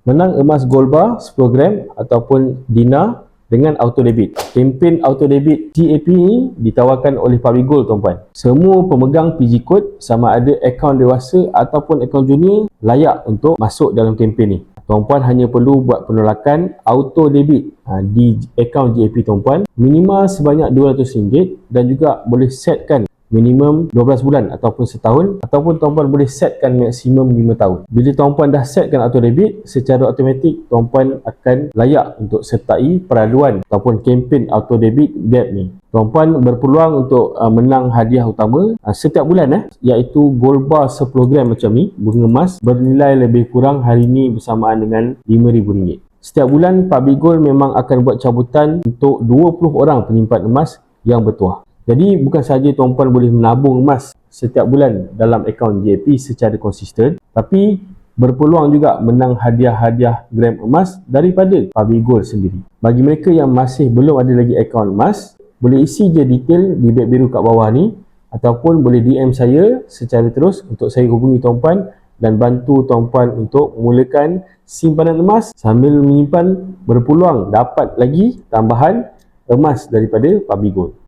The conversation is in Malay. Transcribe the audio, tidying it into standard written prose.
Menang emas gold bar 10 gram ataupun dinar dengan auto debit. Kempen auto debit GAP ni ditawarkan oleh Public Gold tuan-puan. Semua pemegang PG Code sama ada akaun dewasa ataupun akaun junior layak untuk masuk dalam kempen ni. Tuan-puan hanya perlu buat penolakan auto debit di akaun GAP tuan-puan, minimal sebanyak RM200 dan juga boleh setkan minimum 12 bulan ataupun setahun, ataupun tuan-puan boleh setkan maksimum 5 tahun. Bila tuan-puan dah setkan auto debit, secara automatik tuan-puan akan layak untuk sertai peraduan ataupun kempen auto debit GAP ni. Tuan-puan berpeluang untuk menang hadiah utama setiap bulan iaitu gold bar 10 gram macam ni, bunga emas bernilai lebih kurang hari ni bersamaan dengan RM5,000. Setiap bulan Public Gold memang akan buat cabutan untuk 20 orang penyimpan emas yang bertuah. Jadi bukan sahaja tuan-puan boleh menabung emas setiap bulan dalam akaun GAP secara konsisten, tapi berpeluang juga menang hadiah-hadiah gram emas daripada Public Gold sendiri. Bagi mereka yang masih belum ada lagi akaun emas, boleh isi je detail di beg biru kat bawah ni, ataupun boleh DM saya secara terus untuk saya hubungi tuan-puan dan bantu tuan-puan untuk mulakan simpanan emas sambil menyimpan, berpeluang dapat lagi tambahan emas daripada Public Gold.